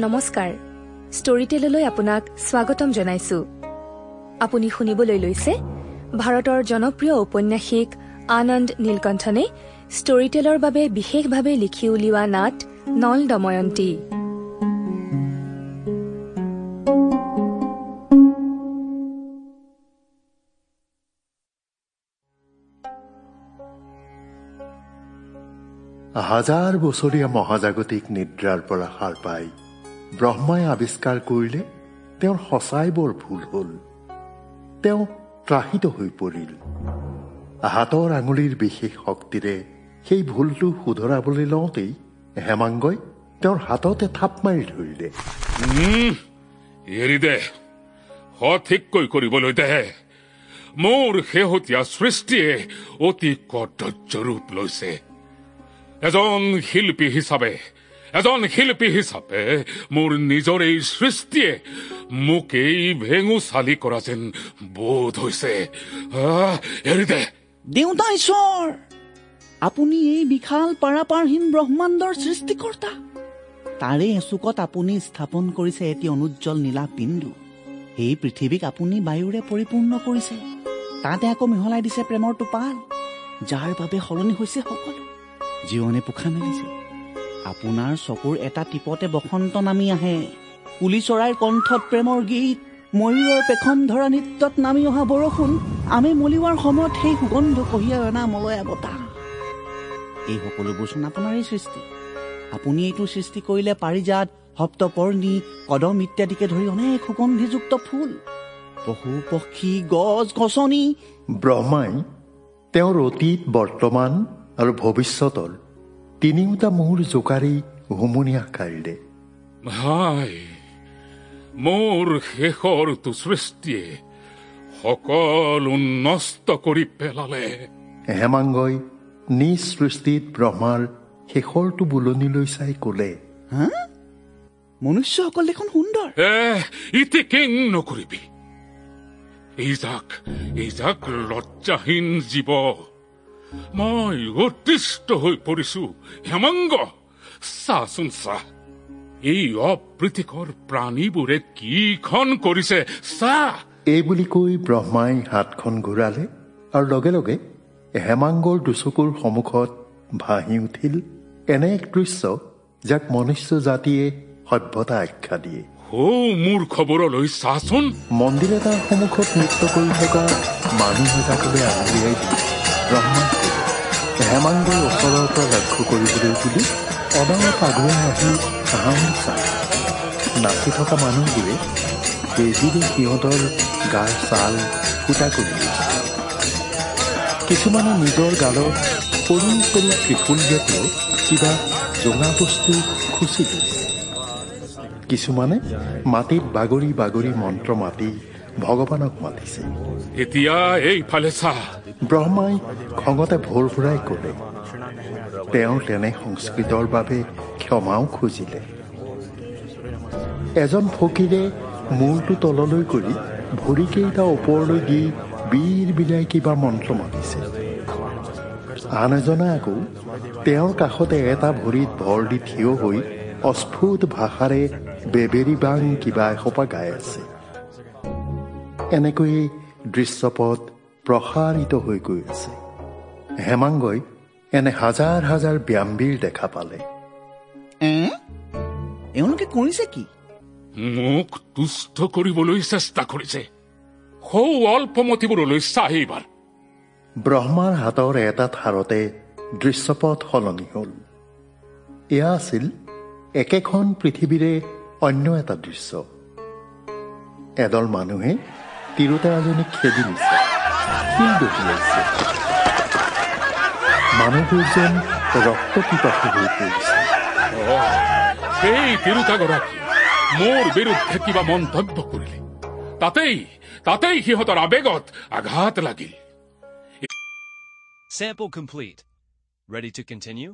নমস্কাৰ, ষ্টৰীটেললৈ আপোনাক স্বাগতম জনাইছো। আপুনি শুনিবলৈ লৈছে ভাৰতৰ জনপ্ৰিয় ঔপন্যাসিক আনন্দ নীলকণ্ঠনে ষ্টৰীটেলৰ বাবে বিশেষভাৱে লিখি উলিওৱা নাট নল দময়ন্তী। হাজাৰ বছৰীয়া মহাজাগতিক নিদ্ৰাৰ পৰা সাৰ পাই ব্ৰহ্মাই আৱিষ্কাৰ কৰিলে তেওঁৰ সঁচাই বৰ ভুল হ'ল। তেওঁ ত্ৰাহিত হৈ পৰিল। হাতৰ আঙুলিৰ বিশেষ শক্তিৰে সেই ভুলটো শুধৰাবলৈ লওঁতেই হেমাংগই তেওঁৰ হাততে থাপ মাৰি ধৰিলে। এৰি দে, সঠিককৈ কৰিবলৈ দে। মোৰ শেহতীয়া সৃষ্টিয়ে অতি কদৰ্য ৰূপ লৈছে। এজন শিল্পী হিচাপে মোৰ নিজৰ এই সৃষ্টিয়ে মোক এই ভেঙু চালি কৰা যেন বোধ হৈছে। এৰি দে। দেউতা ঈশ্বৰ, আপুনি এই বিশাল পাৰাপাৰহীন ব্ৰহ্মাণ্ডৰ সৃষ্টিকৰ্তা। তাৰে এচুকত আপুনি স্থাপন কৰিছে এটি অনুজ্জ্বল নীলা বিন্দু। এই পৃথিৱীক আপুনি বায়ুৰে পৰিপূৰ্ণ কৰিছে। তাতে আকৌ মিহলাই দিছে প্ৰেমৰ টোপাল, যাৰ বাবে সলনি হৈছে সকলো। জীৱনে পোখা মেলিছে। আপোনাৰ চকুৰ এটা টিপতে বসন্ত নামি আহে। কুলি চৰাইৰ কণ্ঠত প্ৰেমৰ গীত, ময়ূৰৰ পেখম ধৰা নৃত্যত নামি অহা বৰষুণ, আমি মলিওৱাৰ সময়ত সেই সুগন্ধ কঢ়িয়াই অনা মলয়া বতাহ। এই সকলোবোৰ চোন আপোনাৰেই সৃষ্টি। আপুনি এইটো সৃষ্টি কৰিলে পাৰিজাত, সপ্তপৰ্ণী, কদম ইত্যাদিকে ধৰি অনেক সুগন্ধিযুক্ত ফুল, পশু পক্ষী, গছ গছনি। ব্ৰহ্মাই তেওঁৰ অতীত, বৰ্তমান আৰু ভৱিষ্যতৰ তিনিওটা মূৰ জোকাৰি হুমুনিয়াহ কাঢ়িলে। মোৰ শেষৰটো সৃষ্টিয়ে সকলো নষ্ট কৰি পেলালে। হেমাংগই নিজ সৃষ্টিত ব্ৰহ্মাৰ শেষৰটো বুলনিলৈ চাই কলে, মনুষ্যসকল দেখোন সুন্দৰ। ইতিকিং নকৰিবি। এই যাক লজ্জাহীন জীৱ। মই অতিষ্ঠ হৈ পৰিছো। হেমাংগ, চাচোন চা, এই অপ্ৰীতিকৰ প্ৰাণীবোৰে কিখন কৰিছে চা। এই বুলি কৈ ব্ৰহ্মাই হাতখন ঘূৰালে আৰু লগে লগে হেমাংগৰ দুচকুৰ সন্মুখত ভাহি উঠিল এনে এক দৃশ্য যাক মনুষ্য জাতিয়ে সভ্যতা আখ্যা দিয়ে। মোৰ খবৰলৈ চাচোন। মন্দিৰ এটাৰ সন্মুখত নৃত্য কৰি থকা মানুহ এটাকলৈ আঙুলিয়াই দিয়ে ব্ৰহ্মাই হেমাংগৰ ওচৰৰ পৰা লক্ষ্য কৰিবলৈ বুলি অদালত আগুৱাই আহি তাহানি চাই নাচি থকা মানুহবোৰে বেজিৰে সিহঁতৰ গাৰ ছাল ফুটা কৰি দিছে। কিছুমানে নিজৰ গালত সৰু সৰু ত্ৰিশূল জাতীয় কিবা জোঙা বস্তু খুচি দিছে। কিছুমানে মাটিত বাগৰি বাগৰি মন্ত্ৰ মাতি ভগৱানক মাতিছে। এতিয়া এইফালে চা। ব্ৰহ্মাই খঙতে ভোৰ ভৰাই ক'লে। তেওঁ তেনে সংস্কৃতৰ বাবে ক্ষমাও খুজিলে। এজন ফকীৰে মূৰটো তললৈ কৰি ভৰিকেইটা ওপৰলৈ দি বীৰ বিলাই কিবা মন্ত্ৰ মাতিছে। আন এজনে আকৌ তেওঁৰ কাষতে এটা ভৰিত ভৰ দি থিয় হৈ অস্ফুট ভাষাৰে বেবেৰী বাং কিবা এসোপা গাই আছে। এনেকৈয়ে দৃশ্যপট প্ৰসাৰিত হৈ গৈ আছে। হেমাংগই এনে হাজাৰ হাজাৰ ব্যায়ামবীৰ দেখা পালে। এওঁলোকে কৰিছে কি? মোক তুষ্ট কৰিবলৈ চেষ্টা কৰিছে। সৌ অল্পমতিবোৰলৈ চাহ এইবাৰ। ব্ৰহ্মাৰ হাতৰ এটা ঠাৰতে দৃশ্যপট সলনি হ'ল। এয়া আছিল একেখন পৃথিৱীৰে অন্য এটা দৃশ্য। এদল মানুহে তিৰোতাজনীক খেদি নিছে, শিল দহিয়াইছে। মানুহবোৰ যেন ৰক্ত পিপাসু হৈ পৰিছে। সেই তিৰোতাগৰাকী মোৰ বিৰুদ্ধে কিবা মন্তব্য কৰিলে। তাতেই সিহঁতৰ আবেগত আঘাত লাগিল। Sample complete. Ready to continue?